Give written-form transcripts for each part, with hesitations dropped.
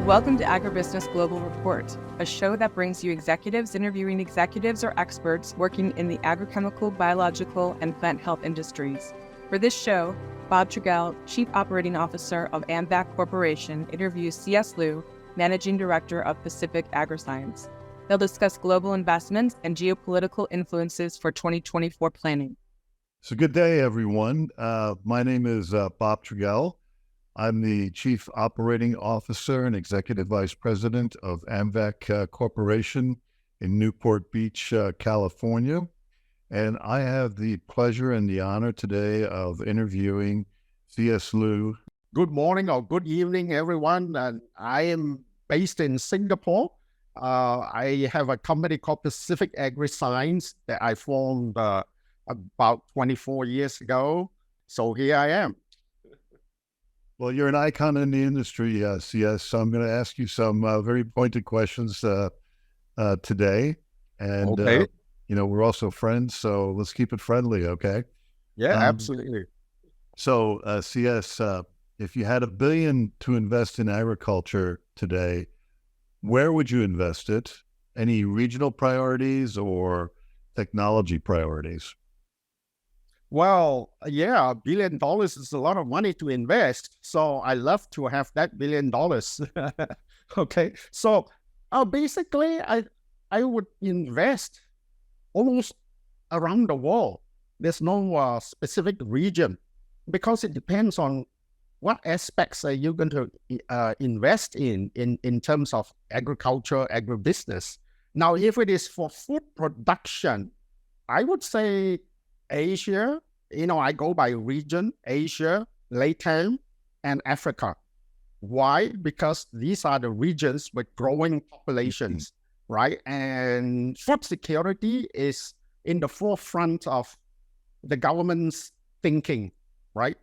Welcome to AgriBusiness Global Report, a show that brings you executives interviewing executives or experts working in the agrochemical, biological, and plant health industries. For this show, Bob Trogele, Chief Operating Officer of AMVAC Corporation, interviews CS Liew, Managing Director of Pacific Agriscience. They'll discuss global investments and geopolitical influences for 2024 planning. So good day, everyone. My name is Bob Trogele. I'm the Chief Operating Officer and Executive Vice President of AMVAC Corporation in Newport Beach, California. And I have the pleasure and the honor today of interviewing CS Liew. Good morning or good evening, everyone. I am based in Singapore. I have a company called Pacific Agriscience that I formed about 24 years ago. So here I am. Well, you're an icon in the industry, CS, so I'm going to ask you some very pointed questions today. And, okay. We're also friends, so let's keep it friendly, okay? Yeah, absolutely. So, CS, if you had $1 billion to invest in agriculture today, where would you invest it? Any regional priorities or technology priorities? Well, yeah, $1 billion is a lot of money to invest. So I love to have that $1 billion. Okay. So basically, I would invest almost around the world. There's no specific region because it depends on what aspects are you going to invest in terms of agriculture, agribusiness. Now, if it is for food production, I would say Asia, I go by region, Asia, Latin, and Africa. Why? Because these are the regions with growing populations, right? And food security is in the forefront of the government's thinking, right?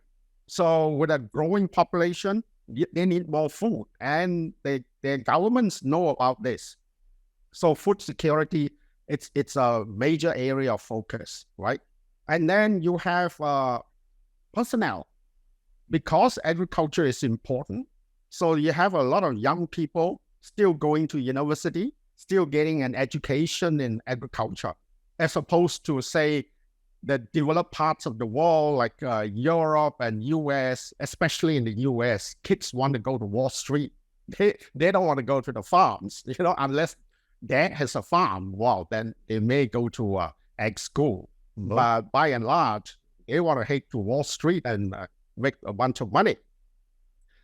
So with a growing population, they need more food, and their governments know about this. So food security, it's a major area of focus, right? And then you have personnel, because agriculture is important. So you have a lot of young people still going to university, still getting an education in agriculture, as opposed to, say, the developed parts of the world like Europe and US, especially in the US, kids want to go to Wall Street. They don't want to go to the farms, unless dad has a farm. Well, then they may go to ag school. But by and large, they want to head to Wall Street and make a bunch of money.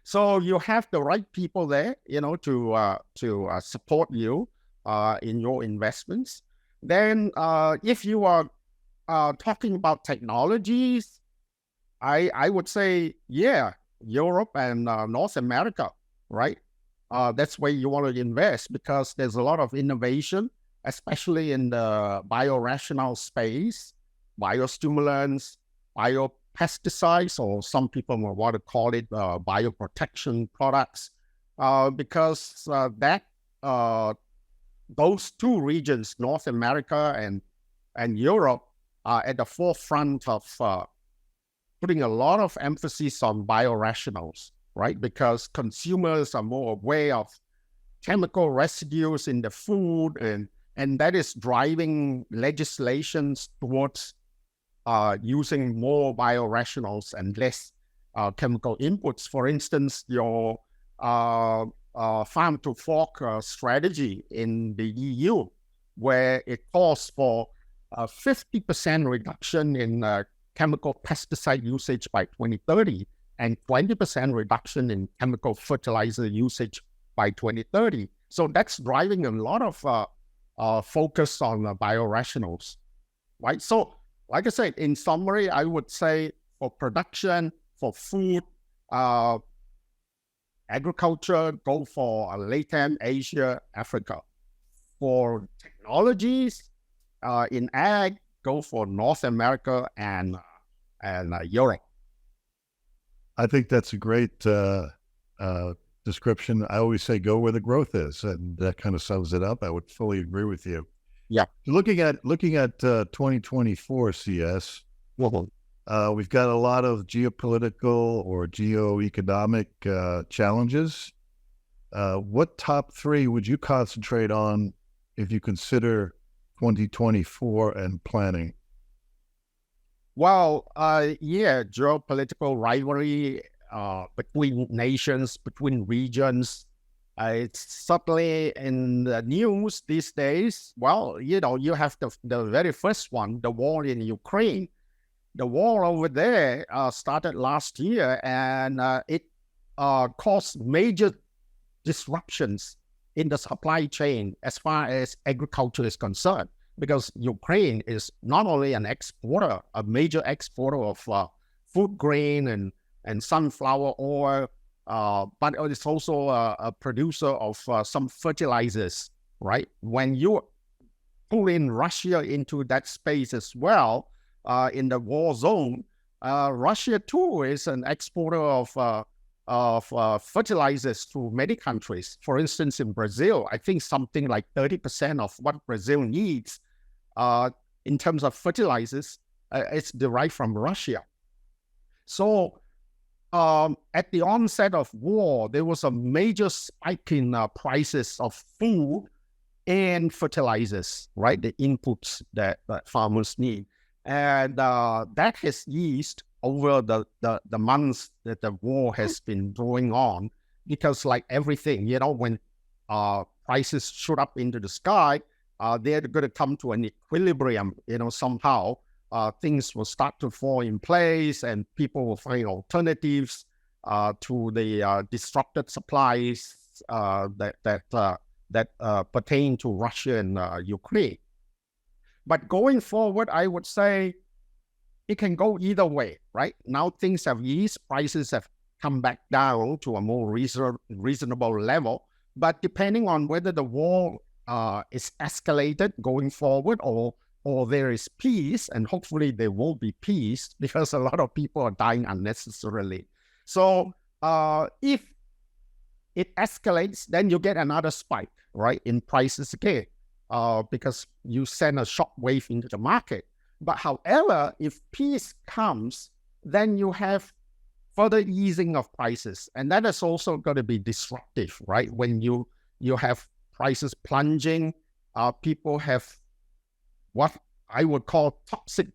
So you have the right people there, to support you in your investments. Then if you are talking about technologies, I would say, Europe and North America, right? That's where you want to invest because there's a lot of innovation, especially in the biorational space, biostimulants, biopesticides, or some people will want to call it bioprotection products, because those two regions, North America and Europe, are at the forefront of putting a lot of emphasis on biorationals, right? Because consumers are more aware of chemical residues in the food, and that is driving legislations towards using more biorationals and less chemical inputs. For instance, your farm to fork strategy in the EU, where it calls for 50% reduction in chemical pesticide usage by 2030 and 20% reduction in chemical fertilizer usage by 2030. So that's driving a lot of focus on biorationals, right? So, like I said, in summary, I would say for production, for food, agriculture, go for Latin, Asia, Africa. For technologies, in ag, go for North America and Europe. I think that's a great description. I always say go where the growth is, and that kind of sums it up. I would fully agree with you. Yeah. Looking at 2024 CS, we've got a lot of geopolitical or geoeconomic challenges. what top three would you concentrate on if you consider 2024 and planning? Well, yeah, geopolitical rivalry between nations, between regions. It's certainly in the news these days. Well, you have the very first one, the war in Ukraine. The war over there started last year, and it caused major disruptions in the supply chain as far as agriculture is concerned, because Ukraine is not only an exporter, a major exporter of food grain and sunflower oil, but it's also a producer of some fertilizers, right? When you pull in Russia into that space as well, in the war zone, Russia too is an exporter of fertilizers to many countries. For instance, in Brazil, I think something like 30% of what Brazil needs in terms of fertilizers, it's derived from Russia. So at the onset of war, there was a major spike in prices of food and fertilizers, right? The inputs that farmers need. And that has eased over the months that the war has been going on, because like everything, when prices shoot up into the sky, they're going to come to an equilibrium, somehow. Things will start to fall in place, and people will find alternatives to the disrupted supplies that pertain to Russia and Ukraine. But going forward, I would say it can go either way, right? Now things have eased, prices have come back down to a more reasonable level. But depending on whether the war is escalated going forward, or there is peace, and hopefully there will be peace, because a lot of people are dying unnecessarily. So if it escalates, then you get another spike, right, in prices again, because you send a shock wave into the market. But however, if peace comes, then you have further easing of prices, and that is also going to be disruptive, right? When you have prices plunging, people have what I would call toxic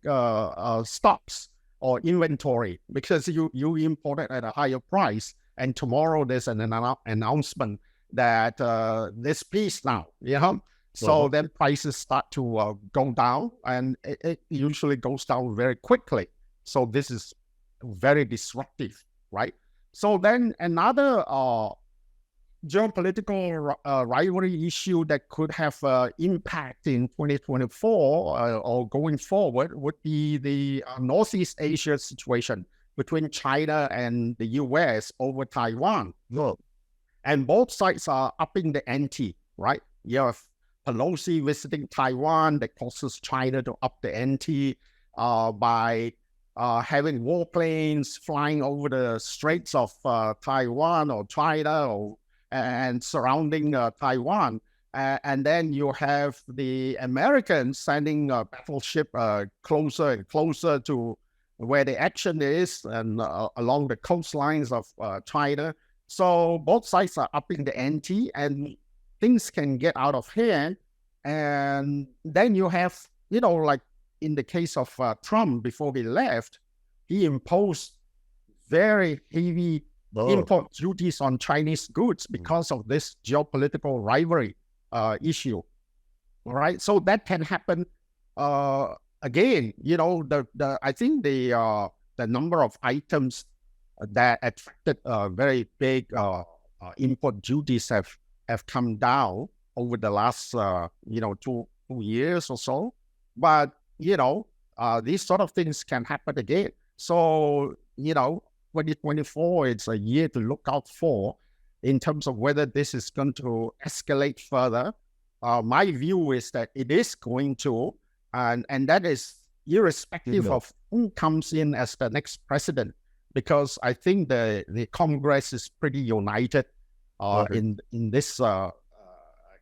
stocks or inventory, because you import it at a higher price, and tomorrow there's an announcement that there's peace now, So then prices start to go down, and it usually goes down very quickly. So this is very disruptive, right? So then another geopolitical rivalry issue that could have impact in 2024 or going forward would be the Northeast Asia situation between China and the US over Taiwan. And both sides are upping the ante, right? You have Pelosi visiting Taiwan, that causes China to up the ante by having warplanes flying over the straits of Taiwan or China and surrounding Taiwan. And then you have the Americans sending a battleship closer and closer to where the action is, and along the coastlines of China. So both sides are upping the ante, and things can get out of hand. And then you have, like in the case of Trump, before he left, he imposed very heavy import duties on Chinese goods because of this geopolitical rivalry issue. All right, so that can happen again. I think the number of items that attracted very big import duties have come down over the last 2 years or so. But these sort of things can happen again. So 2024, it's a year to look out for in terms of whether this is going to escalate further. My view is that it is going to, and that is irrespective of who comes in as the next president, because I think the Congress is pretty united in this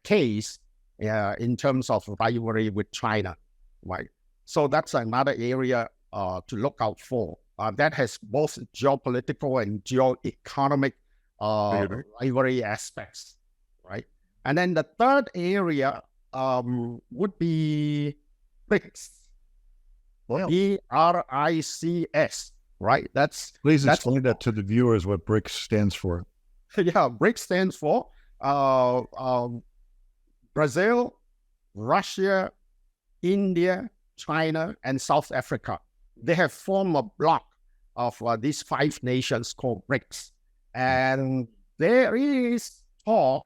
case in terms of rivalry with China, right? So that's another area to look out for. That has both geopolitical and geo-economic rivalry aspects, right? And then the third area would be BRICS. Well, BRICS, right? please explain that to the viewers what BRICS stands for. Yeah, BRICS stands for Brazil, Russia, India, China, and South Africa. They have formed a bloc of these 5 nations called BRICS. And there is talk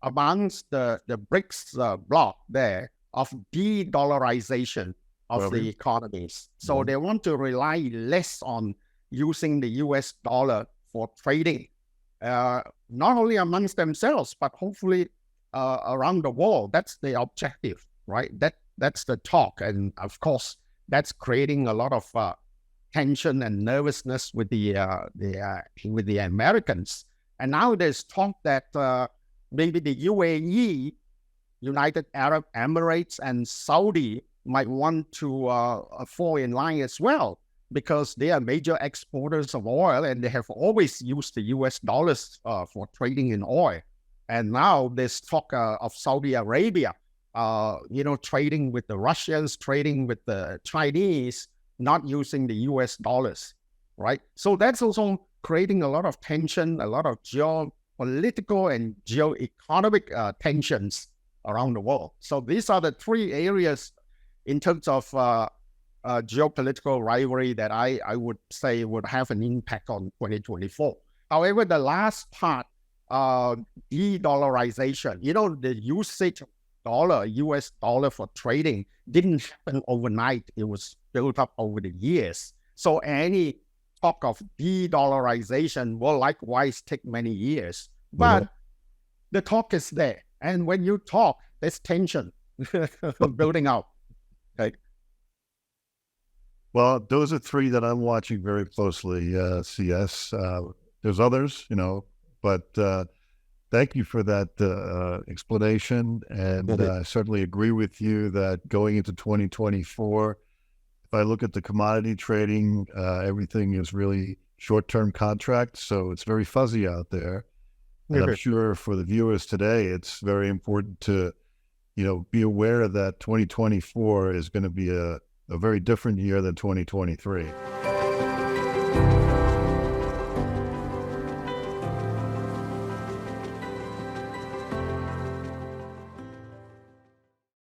amongst the BRICS bloc there of de-dollarization of the economies. So they want to rely less on using the US dollar for trading, not only amongst themselves, but hopefully around the world. That's the objective, right? That's the talk. And of course, that's creating a lot of tension and nervousness with the Americans. And now there's talk that maybe the UAE, United Arab Emirates, and Saudi might want to fall in line as well, because they are major exporters of oil and they have always used the US dollars for trading in oil. And now there's talk of Saudi Arabia, trading with the Russians, trading with the Chinese, not using the US dollars, right? So that's also creating a lot of tension, a lot of geopolitical and geoeconomic tensions around the world. So these are the 3 areas in terms of geopolitical rivalry that I would say would have an impact on 2024. However, the last part, de-dollarization, the usage of US dollar for trading didn't happen overnight. It was built up over the years. So any talk of de-dollarization will likewise take many years. But the talk is there. And when you talk, there's tension building up. Okay. Well, those are 3 that I'm watching very closely, CS. There's others, but thank you for that explanation. And I certainly agree with you that going into 2024, if I look at the commodity trading, everything is really short-term contracts. So it's very fuzzy out there. And I'm sure for the viewers today, it's very important to, be aware that 2024 is going to be a very different year than 2023.